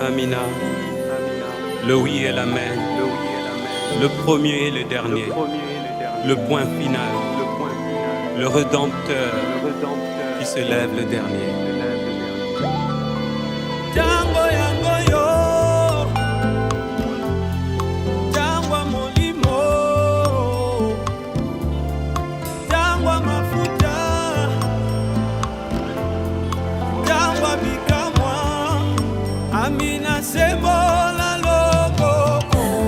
Amina, le oui et l'amen, le premier et le dernier, le point final, le Rédempteur qui se lève le dernier. Tango yango yo, tango molimo, tango mafuta, tango bikamwa, Amina sembola loboko,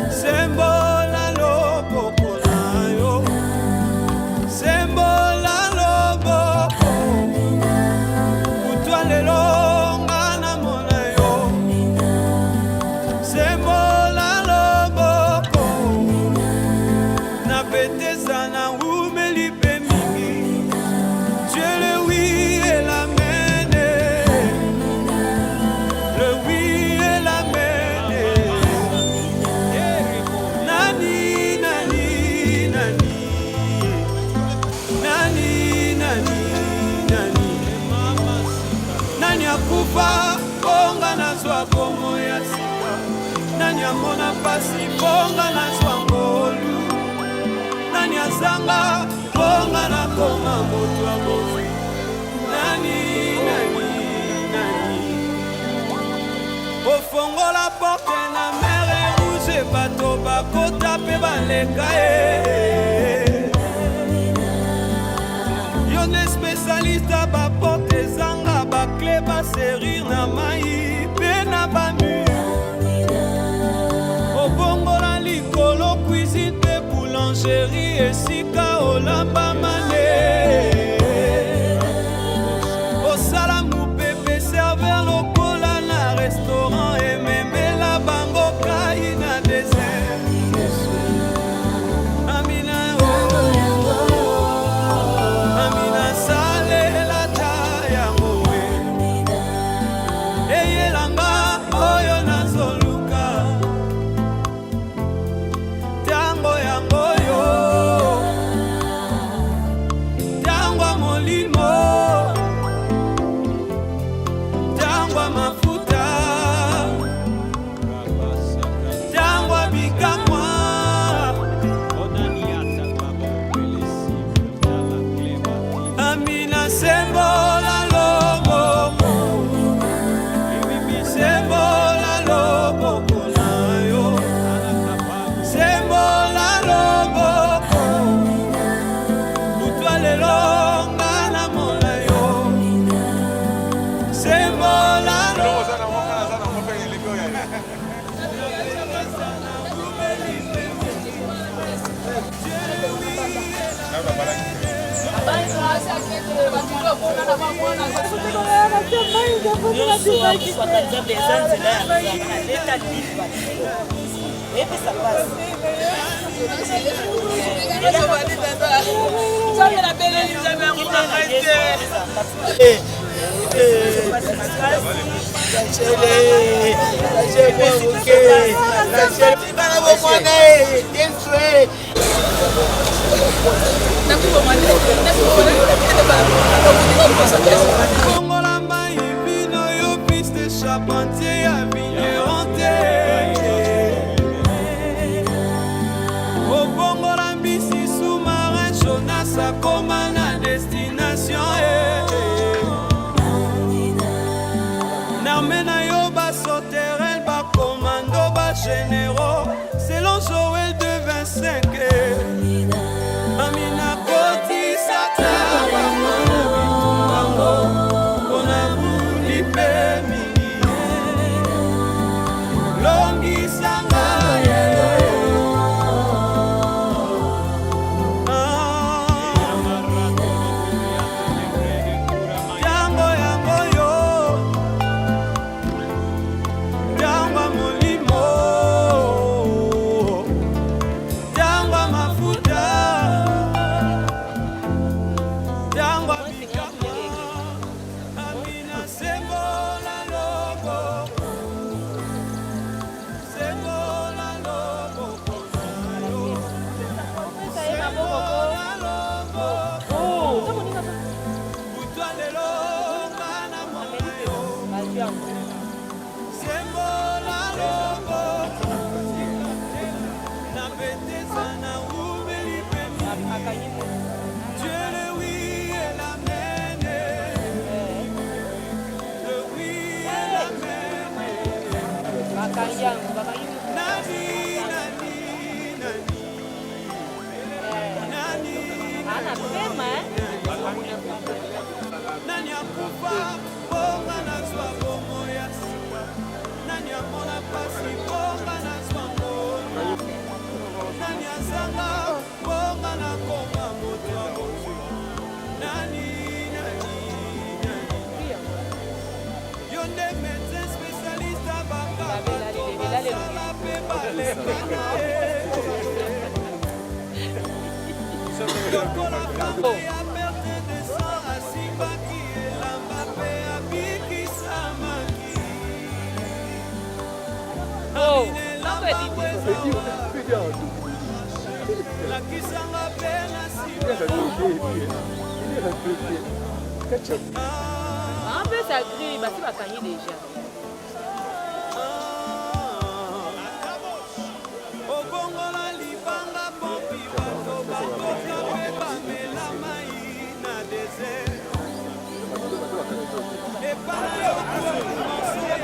sembola loboko na yo, sembola loboko, kutwa lelo ngana mona yo, sembola loboko, na betesa na umeli pe mingi, tu es le oui et l'amen, le oui et l'amen. Nani, nani, nani, nani, nani, nani, nani akufa bonga nazwa bomo ya sika, nani amona pasi bonga nazwa ngolu, nani azanga bonga nakoma moto ya bofi, nani, nani, nani. Ofongola porte na mere rouge bato bakota pe baleka yo ne spécialiste ba porte zanga ba clé ba serrir na mai pe na ba mur. Obongola likolo cuisine pe boulangerie esika olamba mane. Osalamu pepe serveur lokola na restaurant et memela bango kai na dessert. Amina oh, Amina sale la taya moe. Eye langa oyo nazoluka. Tango yango yo, tango molimo, tango mafuta, tango bikamwa, Amina sembola loboko, sembola loboko na yo, sembola loboko, kutwa lelo ngana mona yo, sembola Bongola mai vino yo piste charpentier ya vigneron te. Obongola mbisi sous-marin Jonas akoma na destination Narmena yo ba sauterelle ba commando ba généraux selon Joël de 25. Amina koti sakaba mwana kona buli pe mingi longi sanga tango yango yo, tango molimo, tango mafuta, tango bikamwa, Amina sembola loboko, sembola loboko na yo, sembola loboko, kutwa lelo ngana mona yo. Nani akufa bonga na zwa bomo ya sika. Nani amona pasi bonga na zwa moyo. Nani azanga bonga na koma moto wa moto. Nani Yonde médecin spécialiste à Baka. Sala pe balekana. Lokola femme ya perte de sang asimbaki elamba pe abikisa maki. Aminelamba bwezawa lakisanga pe na nsima. En plus, ça grille, bah, tu vas gagner déjà. Obongola libanga pompi bato bakoka pe bamela mai na desert. Epana yo komanso ya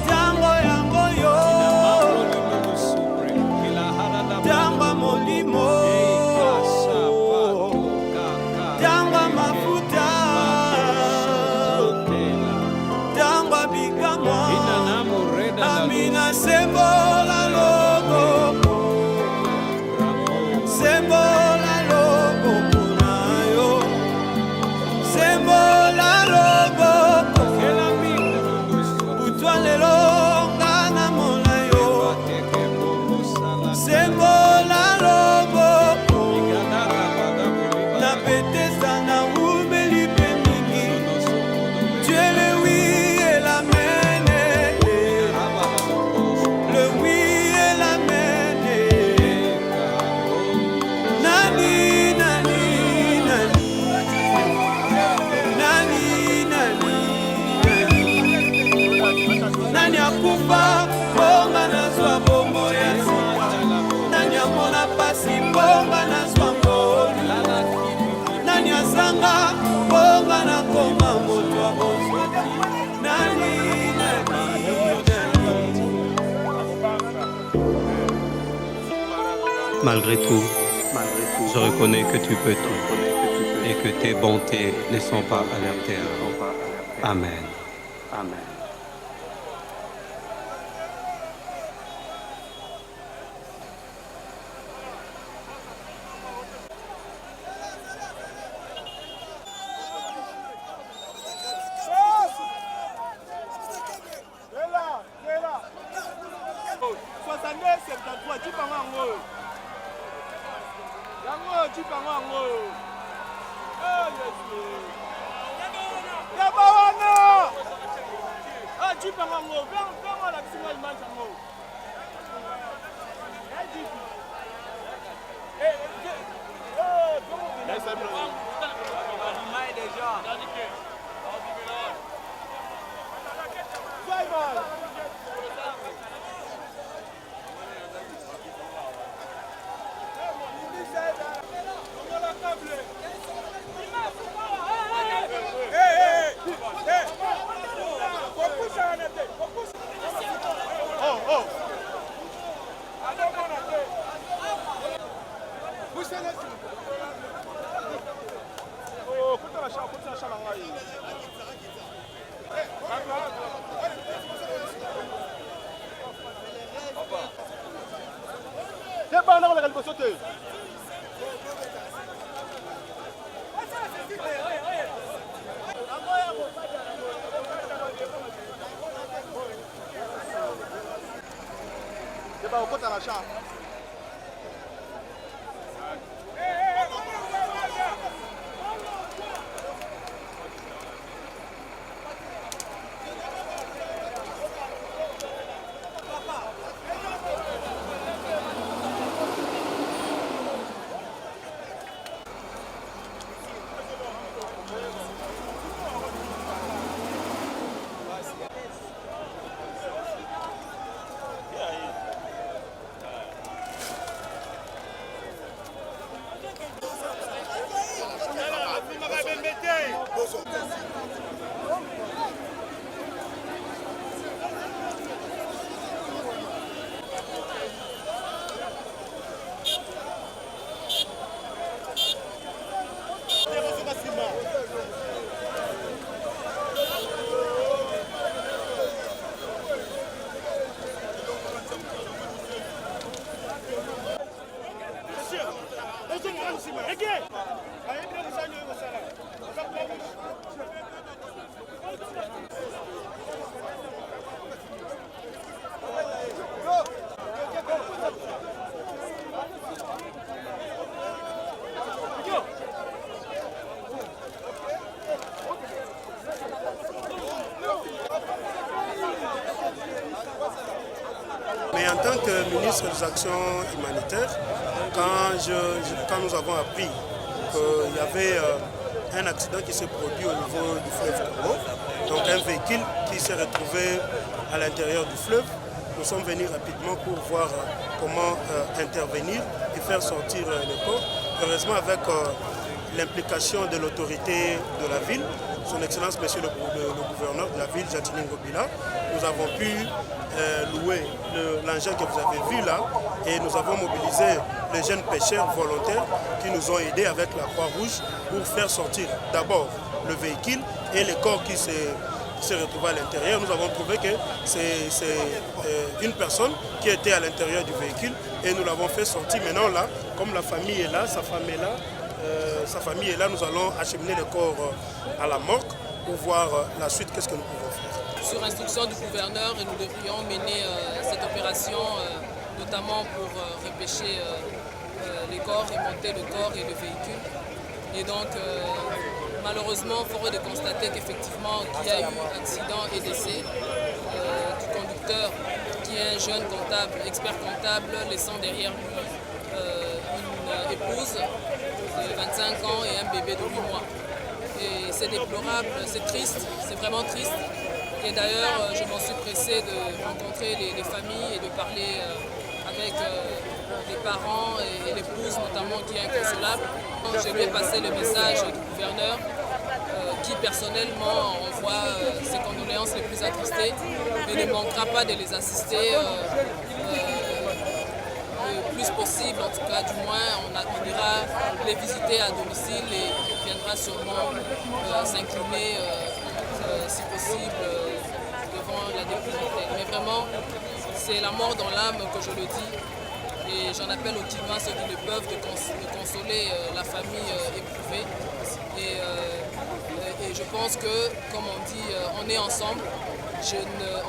tango yango yo tango molimo tango mafuta tango bikamwa amina sembola loboko sembola loboko na yo sembola loboko butwa lelo ngana mona yo sembola loboko na petesa na umeli pe mingi tu es le oui et la mene le oui et la mene nani nani nani nani nani nani akufa bonga na zwa bomo ya sika nani amona pasi bonga na zwa ngolu nani azanga bonga na koma moto wa bozwaki nani nani Malgré tout, je reconnais que tu peux tout et que tes bontés ne sont pas aléatoires. Amen. Amen. Mais en tant que ministre des Actions humanitaires, quand nous avons appris qu'il y avait un accident qui s'est produit au niveau du fleuve Congo, donc un véhicule qui s'est retrouvé à l'intérieur du fleuve, nous sommes venus rapidement pour voir comment intervenir et faire sortir le corps. Heureusement, avec l'implication de l'autorité de la ville, son Excellence Monsieur le gouverneur de la ville, Jatini Ngobila, nous avons pu louer l'engin que vous avez vu là et nous avons mobilisé les jeunes pêcheurs volontaires qui nous ont aidés avec la Croix-Rouge pour faire sortir d'abord le véhicule et les corps qui se retrouvaient à l'intérieur. Nous avons trouvé que c'est une personne qui était à l'intérieur du véhicule et nous l'avons fait sortir. Maintenant là, comme la famille est là, sa famille est là, nous allons acheminer le corps à la morgue pour voir la suite, qu'est-ce que nous pouvons faire. Sur instruction du gouverneur, nous devrions mener cette opération, notamment pour repêcher les corps, remonter le corps et le véhicule. Et donc, malheureusement, force est de constater qu'effectivement, qu'il y a eu accident et décès du conducteur, qui est un jeune comptable, expert comptable, laissant derrière lui une épouse de 25 ans et un bébé de 8 mois. Et c'est déplorable, c'est triste, c'est vraiment triste. Et d'ailleurs, je m'en suis pressé de rencontrer les familles et de parler avec les parents et l'épouse notamment qui est inconsolable. Je lui ai passé le message du gouverneur qui personnellement envoie ses condoléances les plus attristées et ne manquera pas de les assister le plus possible. En tout cas, du moins, on ira les visiter à domicile et viendra sûrement s'incliner si possible devant la dépouille. Mais vraiment, c'est la mort dans l'âme que je le dis. Et j'en appelle au Kinois, ceux qui le peuvent, de consoler la famille éprouvée. Et je pense que, comme on dit, on est ensemble.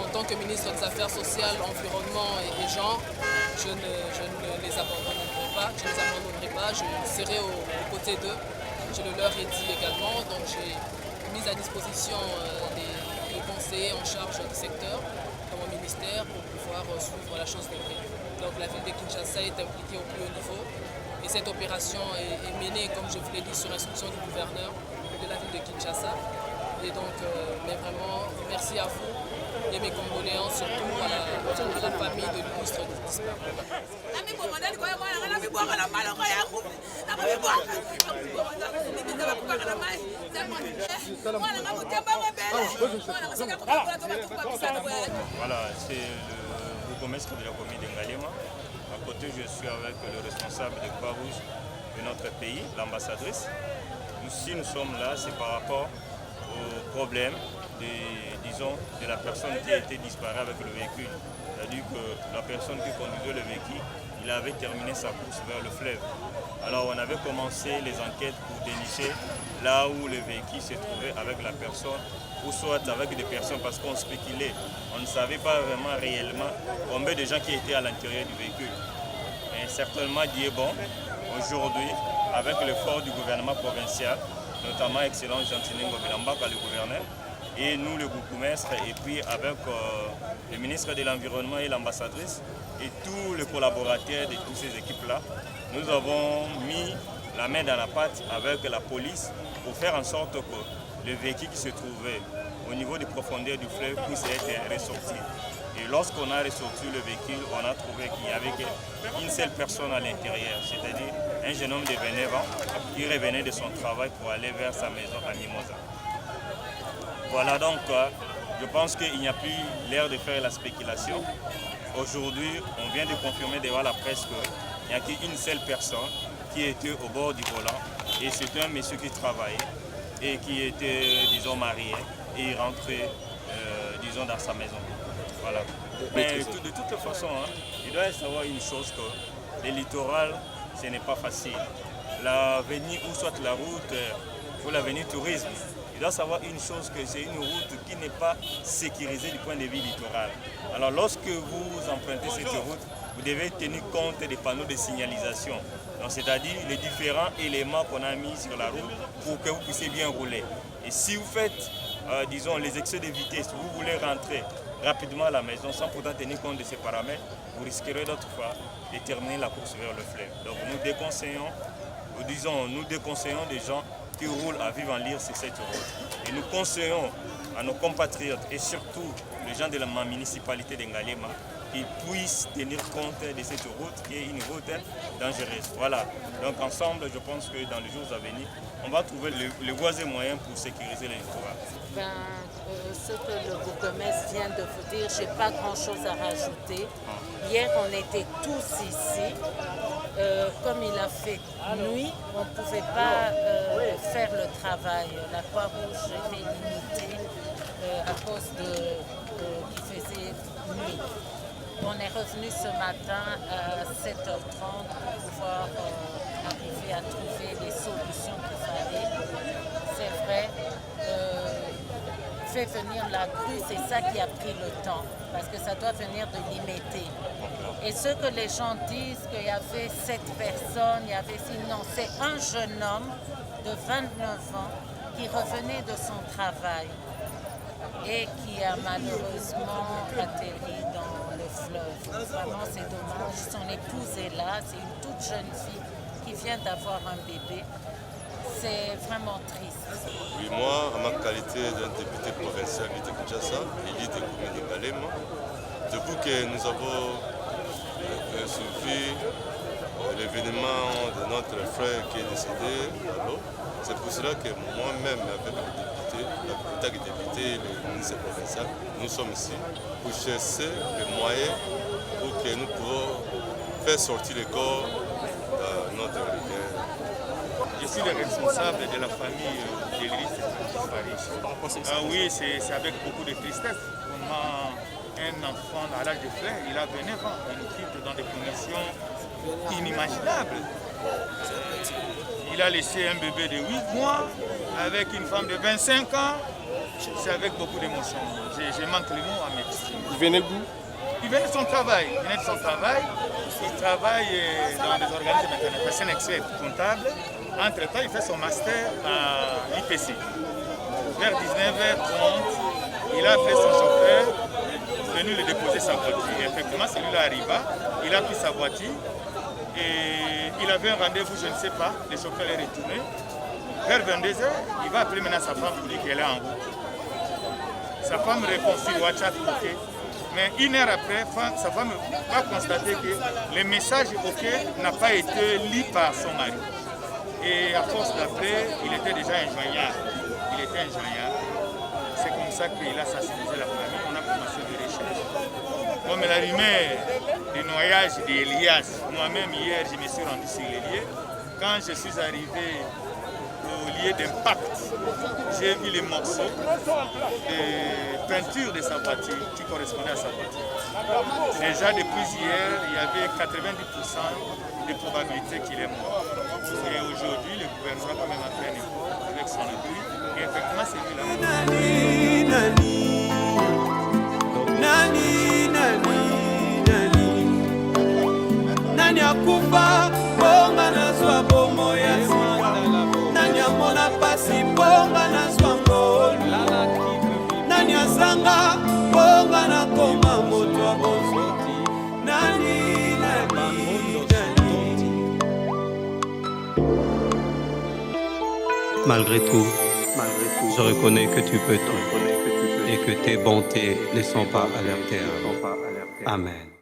En tant que ministre des Affaires sociales, environnement et genre, je ne les abandonnerai pas. Je serai aux côtés d'eux. Je le leur ai dit également. Donc j'ai mis à disposition des conseillers en charge du secteur dans mon ministère pour pouvoir suivre la chose de près. Donc la ville de Kinshasa est impliquée au plus haut niveau et cette opération est menée, comme je vous l'ai dit, sur instruction du gouverneur de la ville de Kinshasa. Et donc, mais vraiment, merci à vous et mes condoléances surtout à la famille de l'illustre disparu. Voilà, c'est le bourgmestre de la commune de Ngalema. À côté, je suis avec le responsable de Croix-Rouge de notre pays, l'ambassadrice. Si nous sommes là, c'est par rapport au problème de la personne qui a été disparue avec le véhicule. C'est-à-dire que la personne qui conduisait le véhicule, il avait terminé sa course vers le fleuve. Alors on avait commencé les enquêtes pour dénicher là où le véhicule se trouvait avec la personne, ou soit avec des personnes parce qu'on spéculait. On ne savait pas vraiment réellement combien de gens qui étaient à l'intérieur du véhicule. Mais certainement Dieu est bon. Aujourd'hui, avec l'effort du gouvernement provincial, notamment Excellence Jantini Ngobila, le gouverneur, et nous, le bourgmestre, et puis avec le ministre de l'Environnement et l'ambassadrice, et tous les collaborateurs de toutes ces équipes-là, nous avons mis la main dans la pâte avec la police pour faire en sorte que le véhicule qui se trouvait au niveau des profondeurs du fleuve puisse être ressorti. Et lorsqu'on a ressorti le véhicule, on a trouvé qu'il n'y avait qu'une seule personne à l'intérieur, c'est-à-dire un jeune homme de 29 ans qui revenait de son travail pour aller vers sa maison à Mimosa. Voilà donc, je pense qu'il n'y a plus l'air de faire la spéculation. Aujourd'hui, on vient de confirmer devant la presse qu'il n'y a qu'une seule personne qui était au bord du volant et c'était un monsieur qui travaillait. et qui était, disons, marié et il rentrait, disons, dans sa maison. Voilà. Mais de toute façon, hein, il doit savoir une chose, que les littorales, ce n'est pas facile. L'avenir, ou soit la route pour l'avenir tourisme, il doit savoir une chose, que c'est une route qui n'est pas sécurisée du point de vue littoral. Alors lorsque vous empruntez cette route, vous devez tenir compte des panneaux de signalisation. C'est-à-dire les différents éléments qu'on a mis sur la route pour que vous puissiez bien rouler. Et si vous faites, disons, les excès de vitesse, vous voulez rentrer rapidement à la maison sans pourtant tenir compte de ces paramètres, vous risquerez d'autres fois de terminer la course vers le fleuve. Donc nous déconseillons, des gens qui roulent à vivre en lyre sur cette route. Et nous conseillons à nos compatriotes et surtout les gens de la municipalité d'Ngalema qu'ils puissent tenir compte de cette route qui est une route dangereuse. Voilà. Donc ensemble, je pense que dans les jours à venir, on va trouver les voies et moyens pour sécuriser les littorales. Ce que le bourgmestre vient de vous dire, je n'ai pas grand-chose à rajouter. Hier, on était tous ici. Comme il a fait nuit, on ne pouvait pas faire le travail. La Croix-Rouge était limitée à cause qu'il faisait nuit. On est revenu ce matin à 7h30 pour pouvoir arriver à trouver les solutions qu'il fallait. C'est vrai, fait venir la crue, c'est ça qui a pris le temps, parce que ça doit venir de Limité. Et ce que les gens disent qu'il y avait 7 personnes, il y avait non, c'est un jeune homme de 29 ans qui revenait de son travail et qui a malheureusement atterri dans le fleuve. Vraiment, c'est dommage. Son épouse est là, c'est une toute jeune fille qui vient d'avoir un bébé. C'est vraiment triste. Oui, moi, en ma qualité d'un député provincial de Kinshasa, élu de commune de Ngalema, depuis que nous avons suivi l'événement de notre frère qui est décédé à l'eau, c'est pour cela que moi-même, avec le député, le ministre provincial, nous sommes ici pour chercher les moyens pour que nous puissions faire sortir le corps de notre rivière. Je suis le responsable de la famille de l'Église de Paris. Oui, c'est avec beaucoup de tristesse. Comment un enfant à l'âge de frère, il a 29 ans, il quitte dans des conditions inimaginables. Il a laissé un bébé de 8 mois avec une femme de 25 ans. C'est avec beaucoup d'émotion. Je manque le mot à m'exprimer. Il venait d'où? Il venait de son travail. Il travaille dans des organismes internationaux. C'est un expert comptable. Entre-temps, il fait son master à l'IPC. Vers 19h30, il a appelé son chauffeur, venu le déposer sa voiture. Et effectivement, celui-là arriva, il a pris sa voiture et il avait un rendez-vous, je ne sais pas, le chauffeur est retourné. Vers 22h, il va appeler maintenant sa femme pour dire qu'elle est en route. Sa femme répond sur WhatsApp, ok. Mais une heure après, sa femme va constater que le message OK n'a pas été lu par son mari. Et à force d'après, il était déjà injoignable. C'est comme ça qu'il a sensibilisé la famille. On a commencé des recherches. Comme la rumeur du noyage d'Elias, moi-même hier, je me suis rendu sur les lieux. Quand je suis arrivé au lieu d'impact, j'ai vu les morceaux de peinture de sa voiture qui correspondaient à sa voiture. Déjà depuis hier, il y avait 90% de probabilité qu'il est mort. Et aujourd'hui, le gouvernement quand même a fait un effort avec son appui. Et effectivement, c'est lui là. Nani akufa bonga nazwa bomo ya sika. Nani amona pasi bonga nazwa ngolu. Nani azanga bonga na koma moto wa bonzoti. Nani. Malgré tout, je reconnais que tu peux tout et que tes bontés ne sont pas à leur terme. Amen.